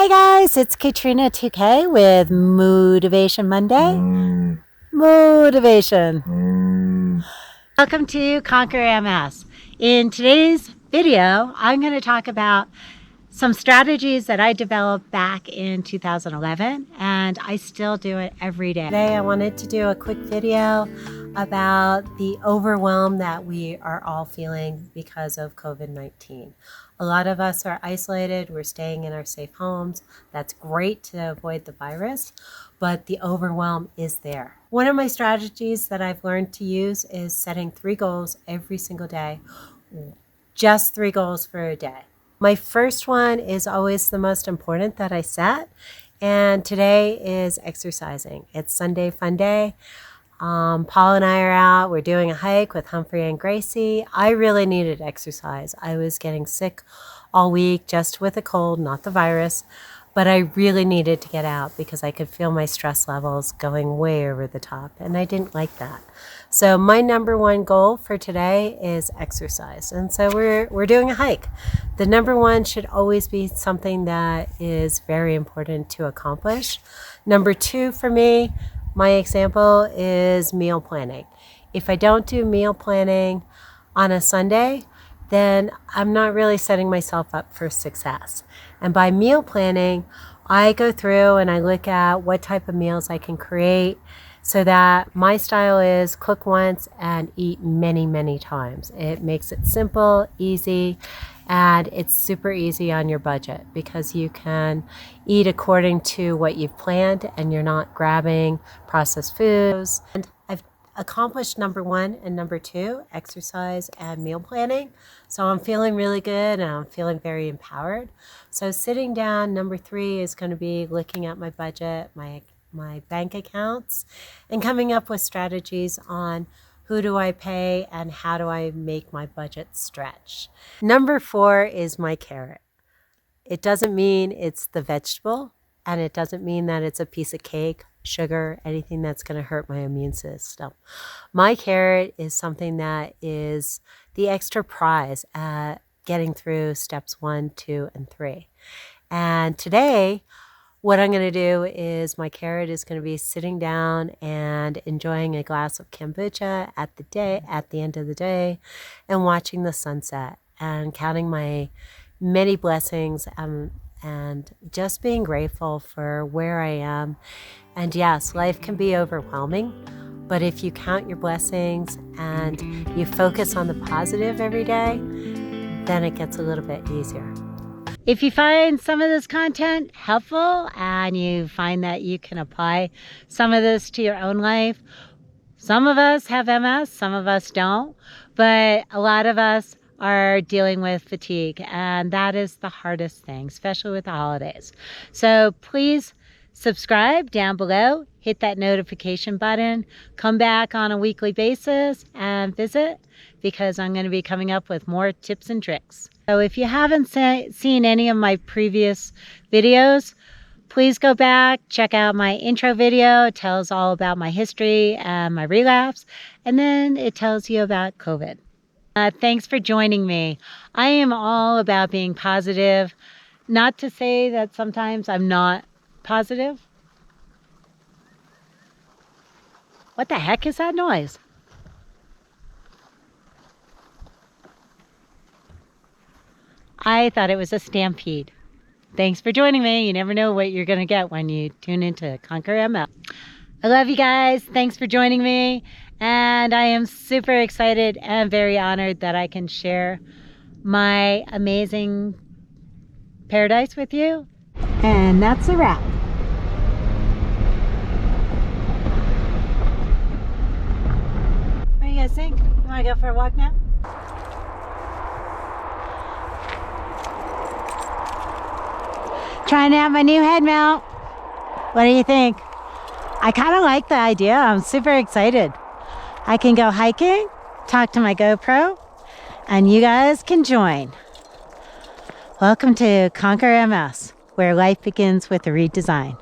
Hey guys, it's Katrina 2K with Motivation Monday. Motivation. Welcome to Conquer MS. In today's video, I'm going to talk about some strategies that I developed back in 2011, and I still do it every day. Today I wanted to do a quick video about the overwhelm that we are all feeling because of COVID-19. A lot of us are isolated, we're staying in our safe homes. That's great to avoid the virus, but the overwhelm is there. One of my strategies that I've learned to use is setting 3 goals every single day. Just 3 goals for a day. My first one is always the most important that I set, and today is exercising. It's Sunday Fun Day. Paul and I are out. We're doing a hike with Humphrey and Gracie. I really needed exercise. I was getting sick all week just with a cold, not the virus, but I really needed to get out because I could feel my stress levels going way over the top, and I didn't like that. So my number one goal for today is exercise, and so we're doing a hike. The number one should always be something that is very important to accomplish. Number 2 for me, my example is meal planning. If I don't do meal planning on a Sunday, then I'm not really setting myself up for success. And by meal planning, I go through and I look at what type of meals I can create so that my style is cook once and eat many, many times. It makes it simple, easy, and it's super easy on your budget because you can eat according to what you've planned and you're not grabbing processed foods. And I've accomplished number 1 and number 2, exercise and meal planning. So I'm feeling really good and I'm feeling very empowered. So sitting down, number 3 is going to be looking at my budget, my bank accounts, and coming up with strategies on who do I pay and how do I make my budget stretch. Number 4 is my carrot. It doesn't mean it's the vegetable, and it doesn't mean that it's a piece of cake, sugar, anything that's going to hurt my immune system. My carrot is something that is the extra prize at getting through steps 1, 2, and 3. And today, what I'm going to do is my carrot is going to be sitting down and enjoying a glass of kombucha at the end of the day and watching the sunset and counting my many blessings and just being grateful for where I am. And yes, life can be overwhelming, but if you count your blessings and you focus on the positive every day, then it gets a little bit easier. If you find some of this content helpful and you find that you can apply some of this to your own life, some of us have MS, some of us don't, but a lot of us are dealing with fatigue, and that is the hardest thing, especially with the holidays. So please subscribe down below, hit that notification button, come back on a weekly basis and visit, because I'm going to be coming up with more tips and tricks. So if you haven't seen any of my previous videos, please go back, check out my intro video. It tells all about my history and my relapse, and then it tells you about COVID. Thanks for joining me. I am all about being positive. Not to say that sometimes I'm not positive. What the heck is that noise? I thought it was a stampede. Thanks for joining me. You never know what you're going to get when you tune into Conquer ML. I love you guys. Thanks for joining me. And I am super excited and very honored that I can share my amazing paradise with you. And that's a wrap. What do you guys think? You want to go for a walk now? Trying out my new head mount. What do you think? I kind of like the idea. I'm super excited. I can go hiking, talk to my GoPro, and you guys can join. Welcome to Conquer MS, where life begins with a redesign.